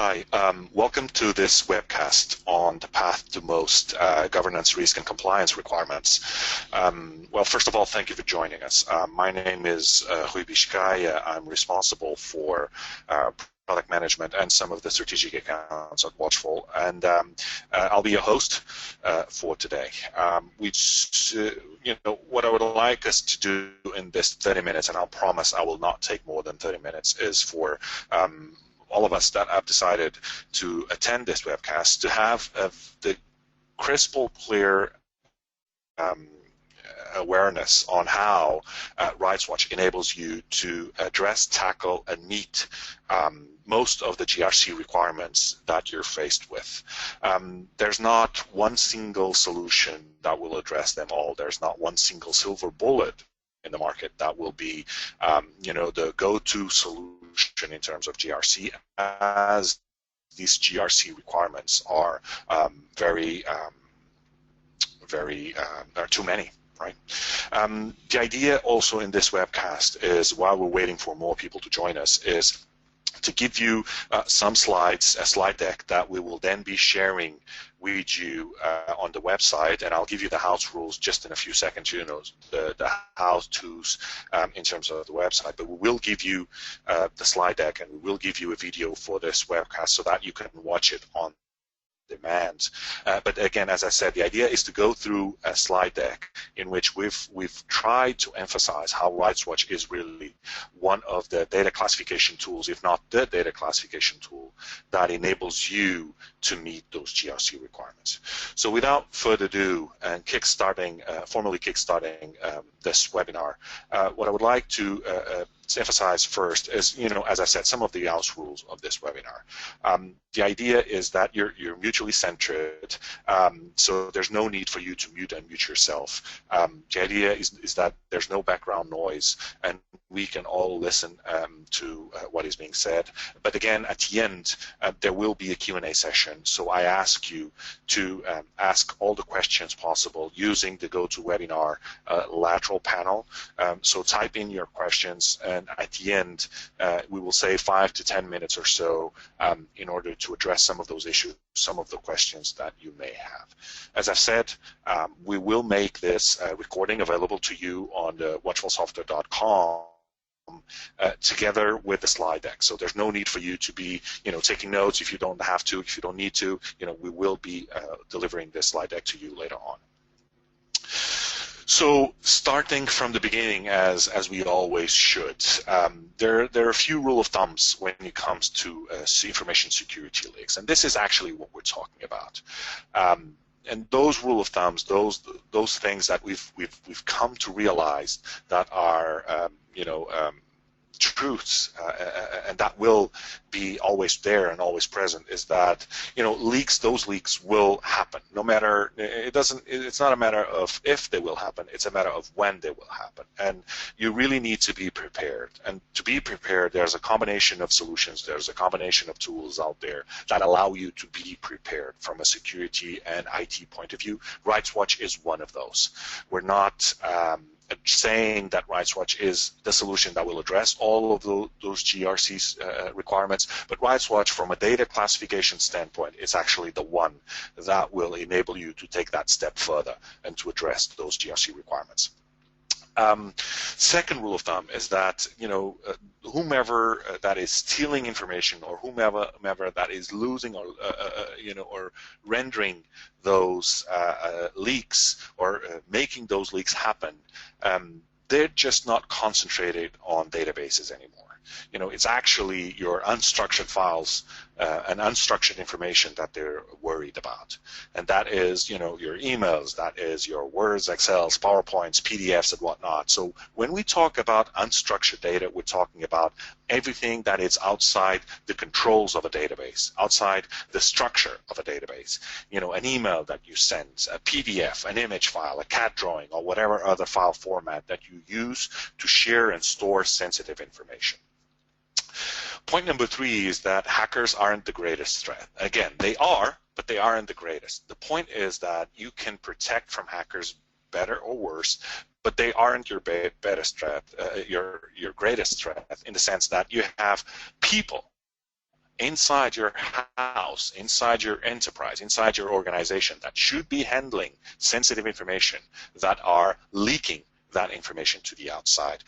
Hi, welcome to this webcast on the path to most governance, risk, and compliance requirements. Well, first of all, thank you for joining us. My name is Rui Biscay. I'm responsible for product management and some of the strategic accounts at Watchful, and I'll be your host for today. What I would like us to do in this 30 minutes, and I'll promise I will not take more than 30 minutes, is for all of us that have decided to attend this webcast to have the crystal clear awareness on how RightsWATCH enables you to address, tackle, and meet most of the GRC requirements that you're faced with. There's not one single solution that will address them all. There's not one single silver bullet in the market that will be, the go-to solution in terms of GRC, as these GRC requirements are are too many. Right. The idea also in this webcast is, while we're waiting for more people to join us, is to give you some slides, a slide deck that we will then be sharing with you on the website, and I'll give you the house rules just in a few seconds, the how-tos in terms of the website, but we will give you the slide deck, and we will give you a video for this webcast so that you can watch it on demand. But again, as I said, the idea is to go through a slide deck in which we've tried to emphasize how RightsWATCH is really one of the data classification tools, if not the data classification tool, that enables you to meet those GRC requirements. So without further ado, and formally kickstarting this webinar, what I would like to emphasize first is, as I said, some of the house rules of this webinar. The idea is that you're mutually centered, so there's no need for you to mute and mute yourself. The idea is that there's no background noise, and we can all listen to what is being said. But again, at the end, there will be a Q&A session, so I ask you to ask all the questions possible using the GoToWebinar lateral panel. So type in your questions, and at the end, we will say 5 to 10 minutes or so in order to address some of those issues, some of the questions that you may have. As I've said, we will make this recording available to you on the watchfulsoftware.com together with the slide deck. So there's no need for you to be, taking notes if you don't have to, if you don't need to. We will be delivering this slide deck to you later on. So starting from the beginning, as we always should, there are a few rule of thumbs when it comes to information security leaks, and this is actually what we're talking about. And those rule of thumbs, those things that we've come to realize that are truths, and that will be always there and always present, is that those leaks will happen. No matter, it's not a matter of if they will happen, it's a matter of when they will happen, and you really need to be prepared. And to be prepared, there's a combination of solutions, there's a combination of tools out there that allow you to be prepared from a security and IT point of view. RightsWATCH is one of those. We're not saying that RightsWATCH is the solution that will address all of those GRC requirements, but RightsWATCH, from a data classification standpoint, is actually the one that will enable you to take that step further and to address those GRC requirements. Second rule of thumb is that whomever that is stealing information, or whomever that is losing or rendering those leaks, or making those leaks happen, they're just not concentrated on databases anymore. It's actually your unstructured files and unstructured information that they're worried about. And that is, your emails, that is your Words, Excels, PowerPoints, PDFs, and whatnot. So when we talk about unstructured data, we're talking about everything that is outside the controls of a database, outside the structure of a database. An email that you send, a PDF, an image file, a CAD drawing, or whatever other file format that you use to share and store sensitive information. Point number 3 is that hackers aren't the greatest threat. Again, they are, but they aren't the greatest. The point is that you can protect from hackers better or worse, but they aren't your greatest threat in the sense that you have people inside your house, inside your enterprise, inside your organization that should be handling sensitive information that are leaking that information to the outside,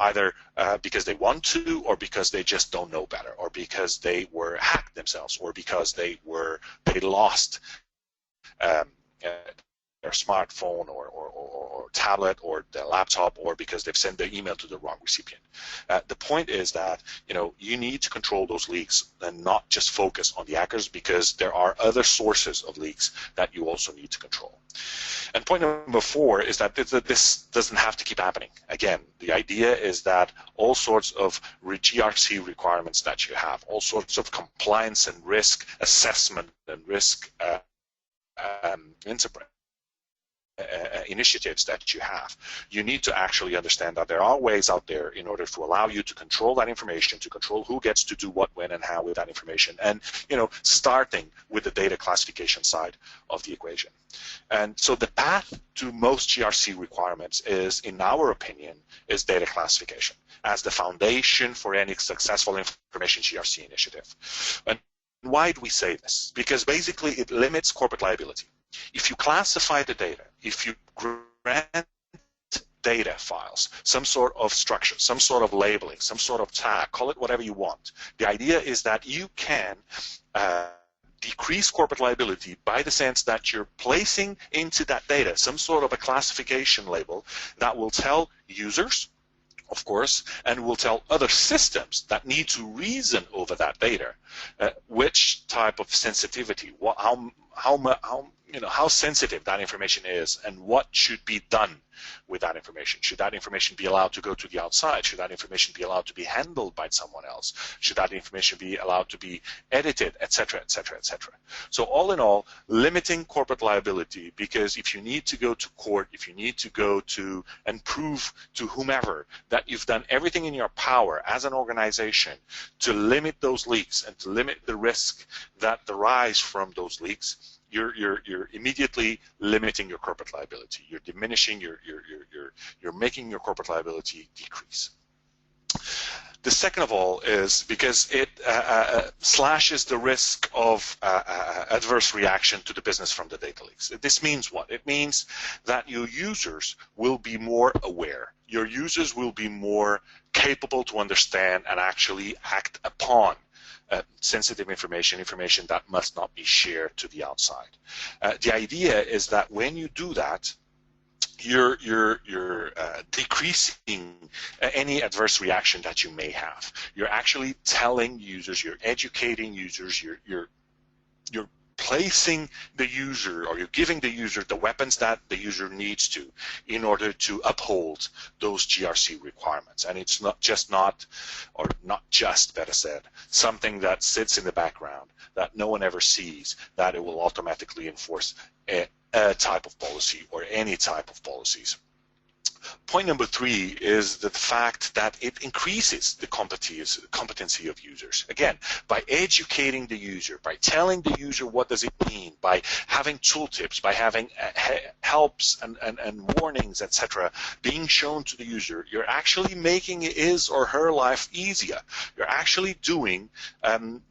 either because they want to, or because they just don't know better, or because they were hacked themselves, or because they lost their smartphone or tablet or their laptop, or because they've sent their email to the wrong recipient. The point is that you need to control those leaks and not just focus on the hackers, because there are other sources of leaks that you also need to control. And point number 4 is that this doesn't have to keep happening. Again, the idea is that all sorts of GRC requirements that you have, all sorts of compliance and risk assessment and risk initiatives that you have, you need to actually understand that there are ways out there in order to allow you to control that information, to control who gets to do what, when, and how with that information, and starting with the data classification side of the equation. And so the path to most GRC requirements is, in our opinion, is data classification as the foundation for any successful information GRC initiative. And why do we say this? Because basically it limits corporate liability. If you classify the data, if you grant data files some sort of structure, some sort of labeling, some sort of tag, call it whatever you want, the idea is that you can decrease corporate liability by the sense that you're placing into that data some sort of a classification label that will tell users, of course, and will tell other systems that need to reason over that data which type of sensitivity, how sensitive that information is, and what should be done with that information. Should that information be allowed to go to the outside? Should that information be allowed to be handled by someone else? Should that information be allowed to be edited, etc., etc., etc.? So all in all, limiting corporate liability, because if you need to go to court, if you need to go to and prove to whomever that you've done everything in your power as an organization to limit those leaks and to limit the risk that arise from those leaks, you're immediately limiting your corporate liability. You're diminishing you're making your corporate liability decrease. The second of all is because it slashes the risk of adverse reaction to the business from the data leaks. This means what? It means that your users will be more aware. Your users will be more capable to understand and actually act upon sensitive information that must not be shared to the outside. The idea is that when you do that, you're decreasing any adverse reaction that you may have. You're actually telling users, you're educating users, you're placing the user, or you're giving the user the weapons that the user needs to in order to uphold those GRC requirements. And it's not just better said, something that sits in the background that no one ever sees, that it will automatically enforce a type of policy or any type of policies. Point number 3 is the fact that it increases the competency of users. Again, by educating the user, by telling the user what does it mean, by having tooltips, by having helps and warnings, etc., being shown to the user, you're actually making his or her life easier. You're actually doing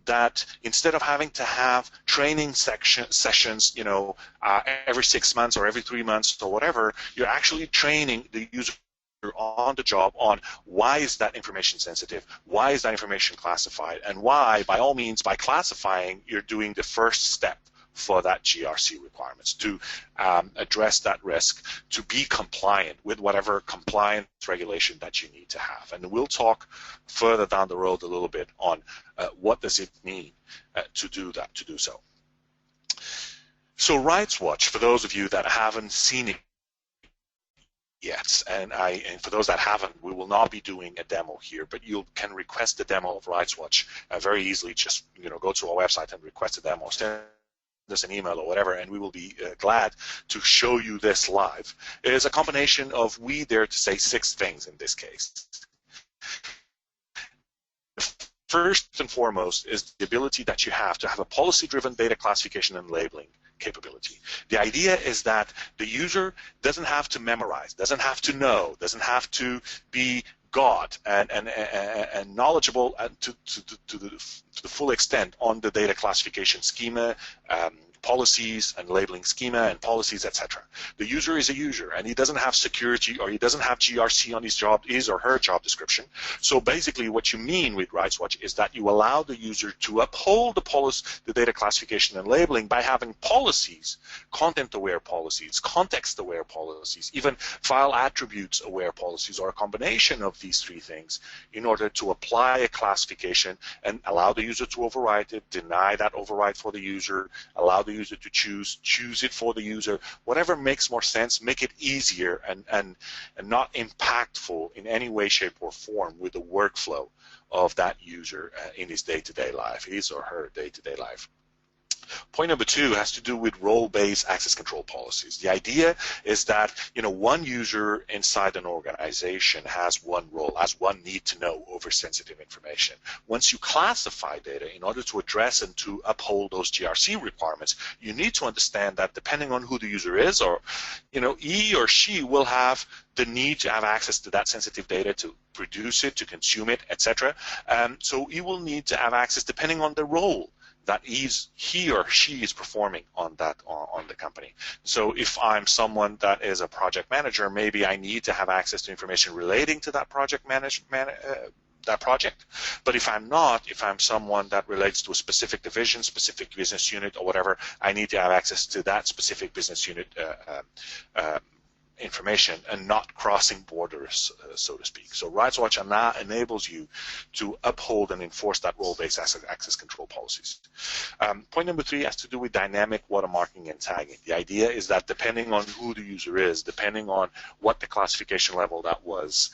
that instead of having to have training sessions, every 6 months or every 3 months or whatever, you're actually training the user on the job on why is that information sensitive, why is that information classified, and why, by all means, by classifying, you're doing the first step for that GRC requirements to address that risk, to be compliant with whatever compliance regulation that you need to have. And we'll talk further down the road a little bit on what does it mean to do that, to do so. So RightsWatch, for those of you that haven't seen it yet, and for those that haven't, we will not be doing a demo here, but you can request the demo of RightsWatch very easily. Just go to our website and request a demo, send us an email or whatever, and we will be glad to show you this live. It is a combination of, we dare to say, 6 things in this case. First and foremost is the ability that you have to have a policy-driven data classification and labeling capability. The idea is that the user doesn't have to memorize, doesn't have to know, doesn't have to be got and knowledgeable to the full extent on the data classification schema, policies and labeling schema and policies, etc. The user is a user, and he doesn't have security or he doesn't have GRC on his or her job description. So basically what you mean with RightsWatch is that you allow the user to uphold the data classification and labeling by having policies, content-aware policies, context-aware policies, even file attributes-aware policies, or a combination of these three things in order to apply a classification and allow the user to overwrite it, deny that overwrite for the user, allow the user to choose it for the user, whatever makes more sense, make it easier and not impactful in any way, shape, or form with the workflow of that user in his day-to-day life, his or her day-to-day life. Point number 2 has to do with role-based access control policies. The idea is that one user inside an organization has one role, has one need to know over sensitive information. Once you classify data, in order to address and to uphold those GRC requirements, you need to understand that depending on who the user is, or he or she will have the need to have access to that sensitive data, to produce it, to consume it, etc. So he will need to have access depending on the role that he or she is performing on the company. So if I'm someone that is a project manager, maybe I need to have access to information relating to that project that project. But if I'm not, if I'm someone that relates to a specific division, specific business unit, or whatever, I need to have access to that specific business unit information and not crossing borders, so to speak. So RightsWatch enables you to uphold and enforce that role-based access control policies. Point number 3 has to do with dynamic watermarking and tagging. The idea is that depending on who the user is, depending on what the classification level that was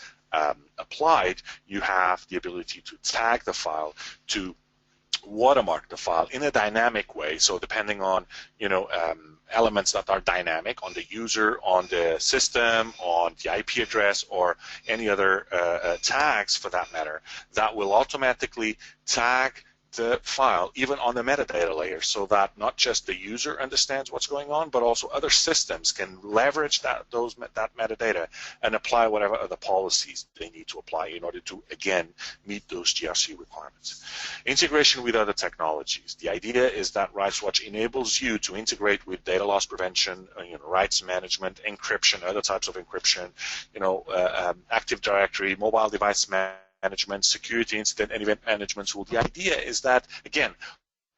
applied, you have the ability to tag the file, to watermark the file in a dynamic way. So depending on elements that are dynamic on the user, on the system, on the IP address, or any other tags for that matter, that will automatically tag the file even on the metadata layer, so that not just the user understands what's going on, but also other systems can leverage that metadata and apply whatever other policies they need to apply in order to, again, meet those GRC requirements. Integration with other technologies. The idea is that RightsWatch enables you to integrate with data loss prevention, rights management, encryption, other types of encryption, Active Directory, mobile device management, security incident and event management tool. The idea is that, again,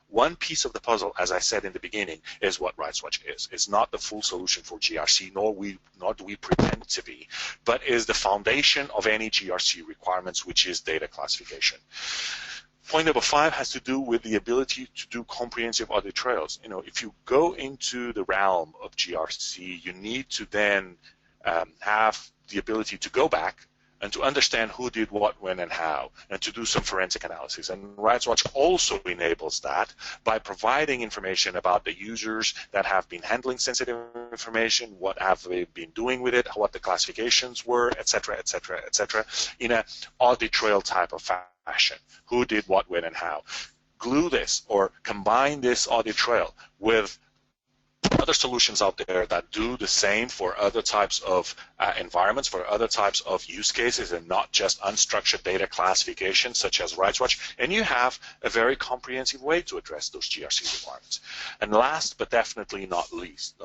one piece of the puzzle, as I said in the beginning, is what RightsWatch is. It's not the full solution for GRC, nor do we pretend to be, but is the foundation of any GRC requirements, which is data classification. Point number 5 has to do with the ability to do comprehensive audit trails. If you go into the realm of GRC, you need to then have the ability to go back and to understand who did what, when, and how, and to do some forensic analysis. And RightsWatch also enables that by providing information about the users that have been handling sensitive information, what have they been doing with it, what the classifications were, etc., etc., etc., in an audit trail type of fashion. Who did what, when, and how. Glue this or combine this audit trail with other solutions out there that do the same for other types of environments, for other types of use cases, and not just unstructured data classification such as RightsWatch, and you have a very comprehensive way to address those GRC requirements. And last but definitely not least,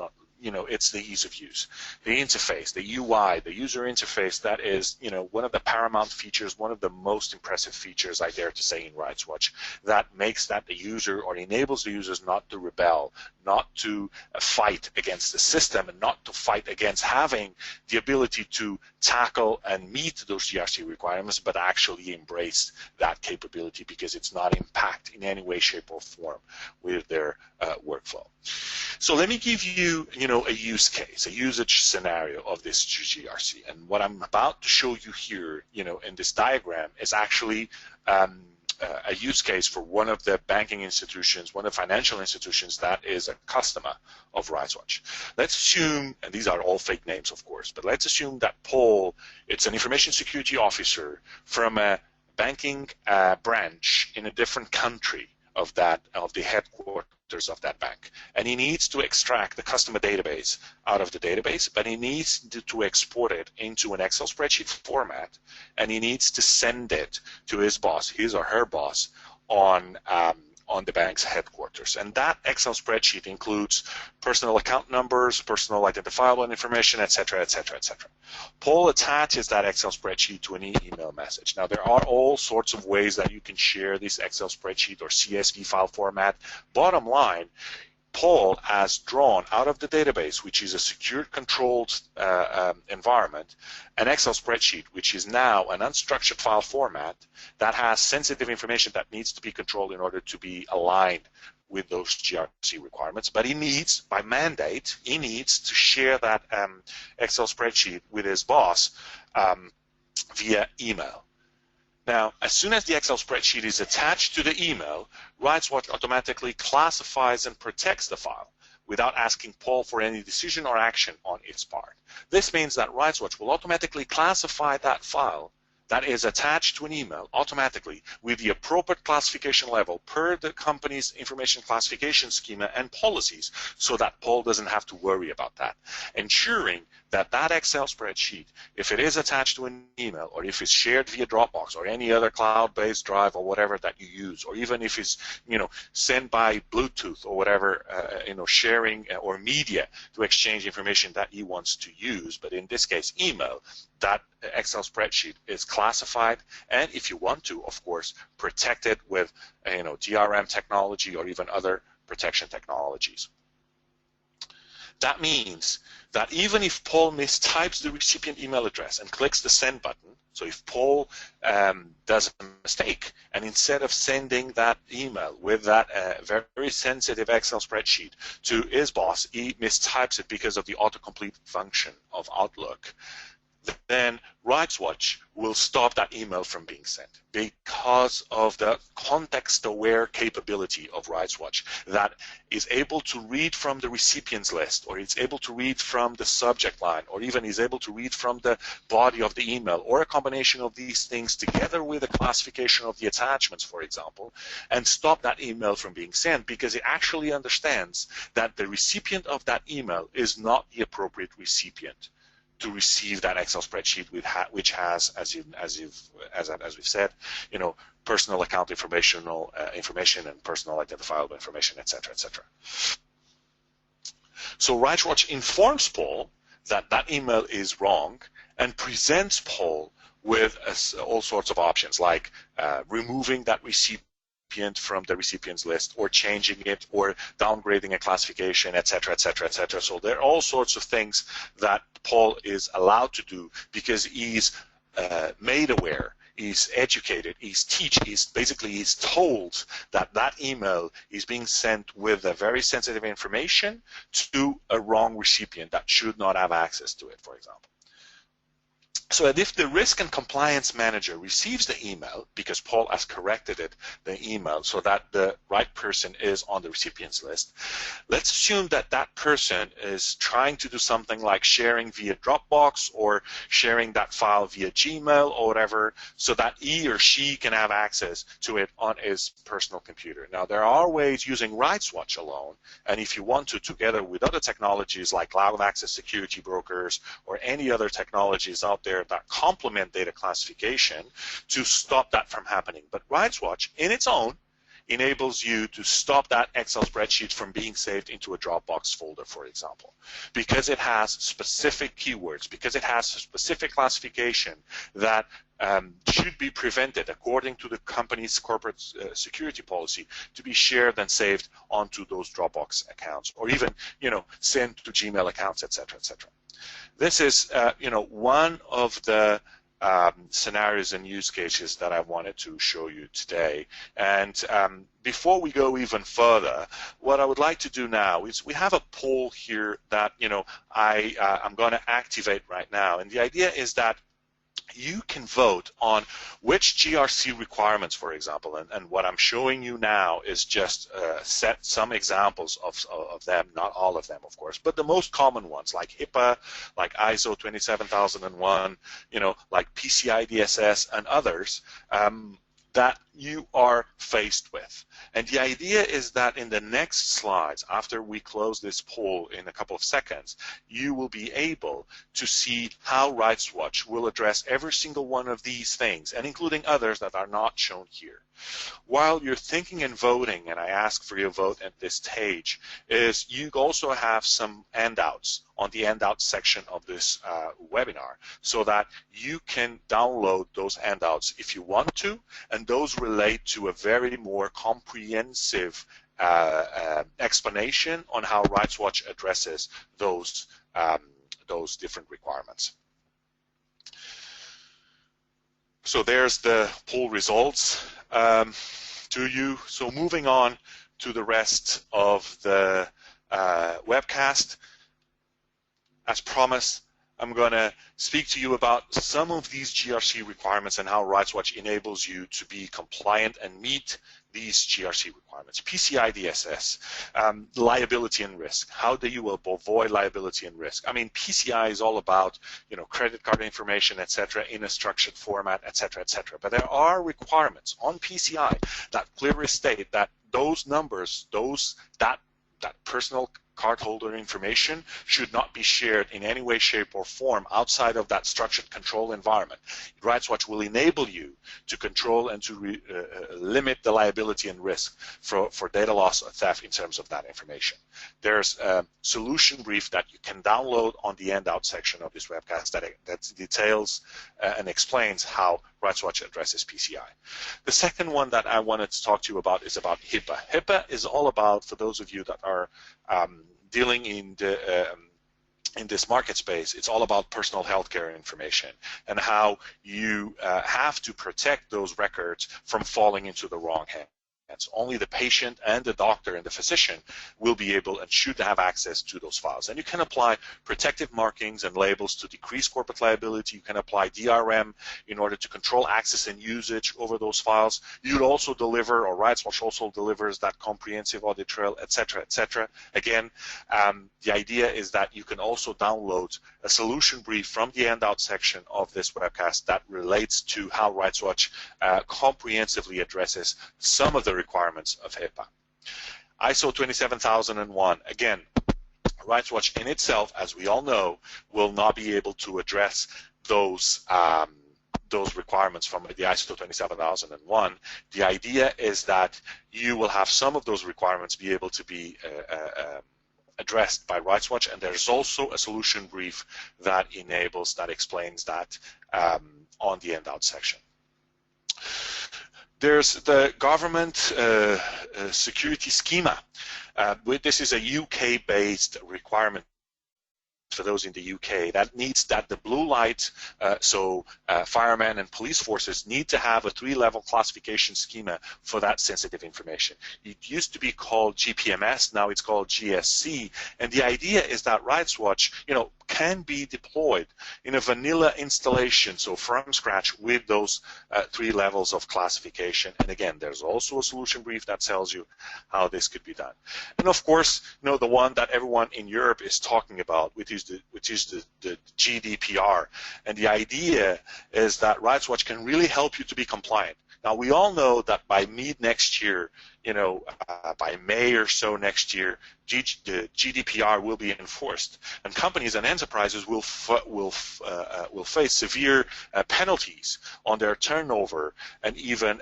it's the ease of use, the interface, the UI, the user interface. That is, one of the paramount features, one of the most impressive features, I dare to say, in RightsWatch, that makes that the user, or enables the users not to rebel, not to fight against the system, and not to fight against having the ability to tackle and meet those GRC requirements, but actually embrace that capability because it's not impact in any way, shape, or form with their workflow. So let me give you, a use case, a usage scenario of this GRC. And what I'm about to show you here, in this diagram is actually a use case for one of the banking institutions, one of the financial institutions that is a customer of RightsWatch. Let's assume, and these are all fake names, of course, but let's assume that Paul, it's an information security officer from a banking branch in a different country of the headquarters of that bank, and he needs to extract the customer database out of the database, but he needs to export it into an Excel spreadsheet format, and he needs to send it to his boss, his or her boss, on the bank's headquarters. And that Excel spreadsheet includes personal account numbers, personal identifiable information, etc., etc., etc. Paul attaches that Excel spreadsheet to an email message. Now, there are all sorts of ways that you can share this Excel spreadsheet or CSV file format. Bottom line, Paul has drawn out of the database, which is a secure, controlled environment, an Excel spreadsheet, which is now an unstructured file format that has sensitive information that needs to be controlled in order to be aligned with those GRC requirements. But he needs, by mandate, he needs to share that Excel spreadsheet with his boss via email. Now, as soon as the Excel spreadsheet is attached to the email, RightsWatch automatically classifies and protects the file without asking Paul for any decision or action on its part. This means that RightsWatch will automatically classify that file that is attached to an email automatically with the appropriate classification level per the company's information classification schema and policies, so that Paul doesn't have to worry about that, ensuring that that Excel spreadsheet, if it is attached to an email, or if it's shared via Dropbox or any other cloud-based drive or whatever that you use, or even if it's sent by Bluetooth or whatever, sharing or media to exchange information that he wants to use, but in this case email, that Excel spreadsheet is classified, and if you want to, of course, protect it with DRM technology or even other protection technologies. That means that even if Paul mistypes the recipient email address and clicks the send button, so if Paul does a mistake and instead of sending that email with that very sensitive Excel spreadsheet to his boss, he mistypes it because of the autocomplete function of Outlook, then RightsWatch will stop that email from being sent because of the context-aware capability of RightsWatch that is able to read from the recipient's list, or it's able to read from the subject line, or even is able to read from the body of the email, or a combination of these things together with a classification of the attachments, for example, and stop that email from being sent because it actually understands that the recipient of that email is not the appropriate recipient to receive that Excel spreadsheet which has, as we've said, personal account information and personal identifiable information, etc., etc. So RightsWatch informs Paul that that email is wrong and presents Paul with all sorts of options, like removing that recipient from the recipient's list, or changing it, or downgrading a classification, etc., etc., etc. So there are all sorts of things that Paul is allowed to do because he's made aware, he's educated, he's told that that email is being sent with a very sensitive information to a wrong recipient that should not have access to it, for example. So that if the risk and compliance manager receives the email, because Paul has corrected the email so that the right person is on the recipient's list, let's assume that that person is trying to do something like sharing via Dropbox or sharing that file via Gmail or whatever, so that he or she can have access to it on his personal computer. Now, there are ways using RightsWatch alone, and if you want to, together with other technologies like cloud access security brokers or any other technologies out there that complement data classification, to stop that from happening. But RightsWatch, in its own, enables you to stop that Excel spreadsheet from being saved into a Dropbox folder, for example, because it has specific keywords, because it has a specific classification that should be prevented according to the company's corporate security policy to be shared and saved onto those Dropbox accounts, or even sent to Gmail accounts, etc., etc. This is one of the scenarios and use cases that I wanted to show you today. And before we go even further, what I would like to do now is we have a poll here that I'm going to activate right now, and the idea is that you can vote on which GRC requirements, for example, and what I'm showing you now is just set some examples of them, not all of them, of course, but the most common ones, like HIPAA, like ISO 27001, like PCI DSS and others, that you are faced with. And the idea is that in the next slides, after we close this poll in a couple of seconds, you will be able to see how RightsWatch will address every single one of these things, and including others that are not shown here. While you're thinking and voting, and I ask for your vote at this stage, is you also have some handouts on the handout section of this webinar, so that you can download those handouts if you want to, and those relate to a very more comprehensive explanation on how RightsWatch addresses those different requirements. So there's the poll results to you. So moving on to the rest of the webcast, as promised, I'm going to speak to you about some of these GRC requirements and how RightsWatch enables you to be compliant and meet these GRC requirements. PCI DSS, liability and risk. How do you avoid liability and risk? I mean, PCI is all about, credit card information, etc., in a structured format, etc., etc. But there are requirements on PCI that clearly state that those numbers, that personal cardholder information should not be shared in any way, shape, or form outside of that structured control environment. RightsWatch will enable you to control and to limit the liability and risk for data loss or theft in terms of that information. There's a solution brief that you can download on the handout section of this webcast that details and explains how RightsWatch addresses PCI. The second one that I wanted to talk to you about is about HIPAA. HIPAA is all about, for those of you that are dealing in this market space, it's all about personal healthcare information and how you have to protect those records from falling into the wrong hands. Only the patient and the doctor and the physician will be able and should have access to those files. And you can apply protective markings and labels to decrease corporate liability. You can apply DRM in order to control access and usage over those files. You'd also deliver, or RightsWatch also delivers, that comprehensive audit trail, etc., etc. Again, the idea is that you can also download a solution brief from the handout section of this webcast that relates to how RightsWatch comprehensively addresses some of the requirements of HIPAA. ISO 27001, again, RightsWatch in itself, as we all know, will not be able to address those requirements from the ISO 27001. The idea is that you will have some of those requirements be able to be addressed by RightsWatch, and there's also a solution brief that explains that on the handout section. There's the government security schema. This is a UK-based requirement for those in the UK that needs that the blue light, firemen and police forces need to have a 3-level classification schema for that sensitive information. It used to be called GPMS, now it's called GSC, and the idea is that RightsWatch, can be deployed in a vanilla installation, so from scratch with those 3 levels of classification. And again, there's also a solution brief that tells you how this could be done. And of course, the one that everyone in Europe is talking about, which is the GDPR. And the idea is that RightsWatch can really help you to be compliant. Now, we all know that by mid-next year, by May or so next year, the GDPR will be enforced, and companies and enterprises will face severe penalties on their turnover, and even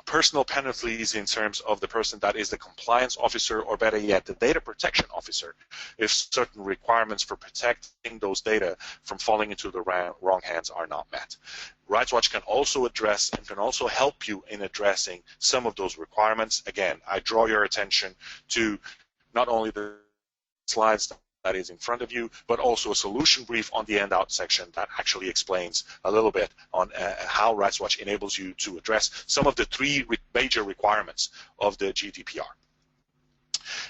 personal penalties in terms of the person that is the compliance officer, or better yet, the data protection officer, if certain requirements for protecting those data from falling into the wrong hands are not met. RightsWatch can also address and can also help you in addressing some of those requirements. Again, I draw your attention to not only the slides that is in front of you, but also a solution brief on the handout section that actually explains a little bit on how RightsWatch enables you to address some of the 3 major requirements of the GDPR.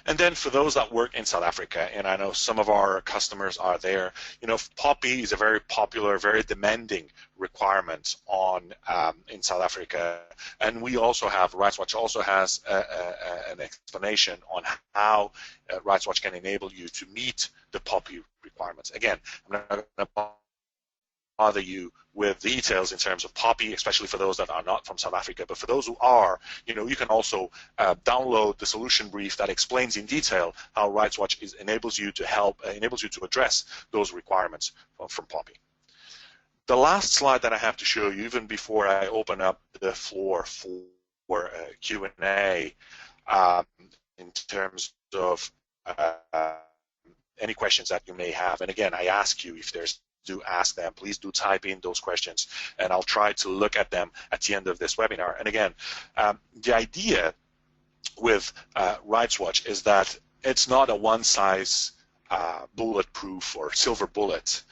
And then for those that work in South Africa, and I know some of our customers are there, POPI is a very popular, very demanding requirement in South Africa, and RightsWatch also has an explanation on how RightsWatch can enable you to meet the POPI requirements. Again, I'm not going to bother you with details in terms of POPI, especially for those that are not from South Africa. But for those who are, you can also download the solution brief that explains in detail how RightsWatch enables you to address those requirements from POPI. The last slide that I have to show you, even before I open up the floor for Q&A, in terms of any questions that you may have. And again, I ask you, if there's do ask them, please do type in those questions, and I'll try to look at them at the end of this webinar. And again, the idea with RightsWatch is that it's not a one-size bulletproof or silver bullet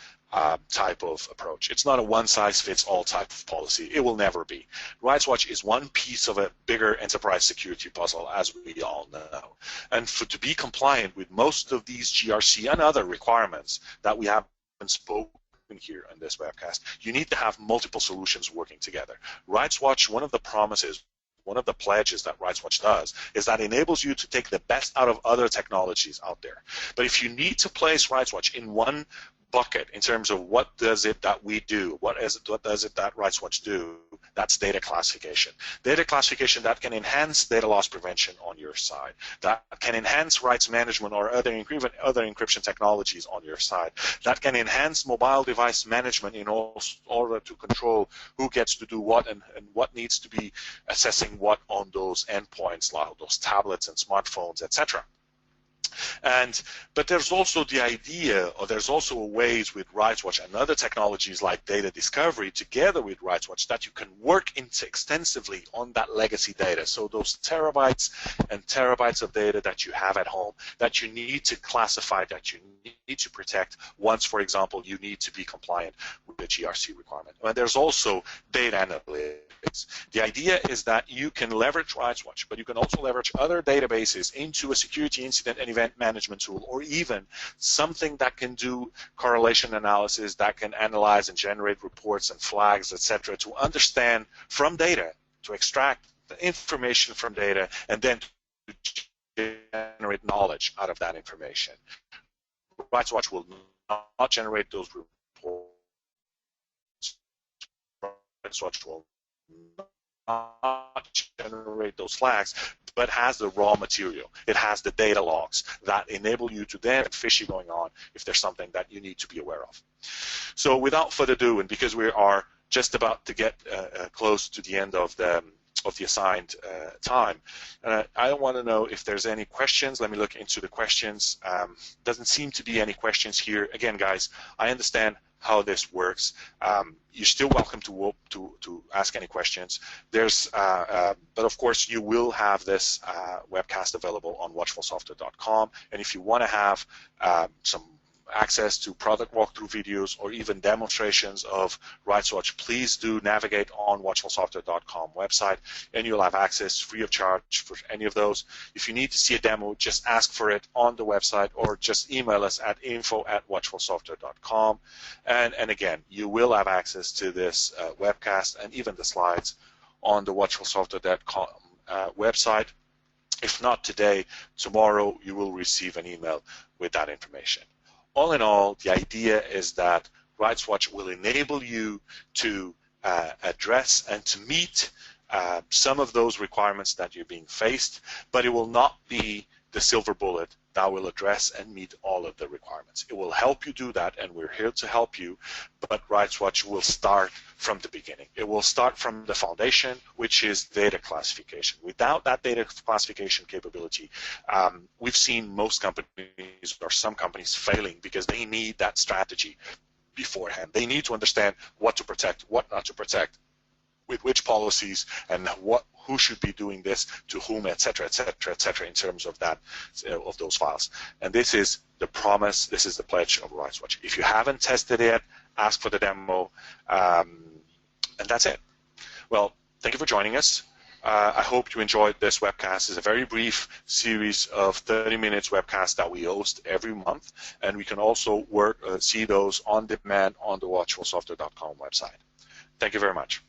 type of approach. It's not a one-size-fits-all type of policy. It will never be. RightsWatch is one piece of a bigger enterprise security puzzle, as we all know. And to be compliant with most of these GRC and other requirements that we have spoken here on this webcast, you need to have multiple solutions working together. RightsWatch, one of the promises, one of the pledges that RightsWatch does is that it enables you to take the best out of other technologies out there. But if you need to place RightsWatch in one bucket in terms of what does it that we do, what does it that RightsWatch do, that's data classification. Data classification that can enhance data loss prevention on your side, that can enhance rights management or other encryption technologies on your side, that can enhance mobile device management in order to control who gets to do what and what needs to be assessing what on those endpoints, like those tablets and smartphones, etc. But there's also the idea, or there's also ways with RightsWatch and other technologies like data discovery together with RightsWatch that you can work extensively on that legacy data. So those terabytes and terabytes of data that you have at home that you need to classify, that you need to protect once, for example, you need to be compliant with the GRC requirement. And there's also data analytics. The idea is that you can leverage RightsWatch, but you can also leverage other databases into a security incident and event management tool, or even something that can do correlation analysis, that can analyze and generate reports and flags, etc., to understand from data, to extract the information from data, and then to generate knowledge out of that information. RightsWatch will not generate those reports. RightsWatch will not generate those flags, but has the raw material. It has the data logs that enable you to then fishy going on if there's something that you need to be aware of. So without further ado, and because we are just about to get close to the end of the assigned time, I want to know if there's any questions. Let me look into the questions. Doesn't seem to be any questions here. Again, guys, I understand how this works. You're still welcome to ask any questions. There's, but of course, you will have this webcast available on watchfulsoftware.com. And if you want to have some access to product walkthrough videos or even demonstrations of RightsWatch, please do navigate on watchfulsoftware.com website, and you'll have access free of charge for any of those. If you need to see a demo, just ask for it on the website or just email us at info@watchfulsoftware.com. And again, you will have access to this webcast and even the slides on the watchfulsoftware.com website. If not today, tomorrow you will receive an email with that information. All in all, the idea is that RightsWatch will enable you to address and to meet some of those requirements that you're being faced, but it will not be the silver bullet that will address and meet all of the requirements. It will help you do that, and we're here to help you, but RightsWatch will start from the beginning. It will start from the foundation, which is data classification. Without that data classification capability, we've seen most companies or some companies failing because they need that strategy beforehand. They need to understand what to protect, what not to protect, with which policies, and who should be doing this to whom, etc., etc., etc., in terms of that of those files. And this is the promise. This is the pledge of RightsWatch. If you haven't tested it, ask for the demo, and that's it. Well, thank you for joining us. I hope you enjoyed this webcast. It's a very brief series of 30 minutes webcasts that we host every month, and we can also see those on demand on the watchfulsoftware.com website. Thank you very much.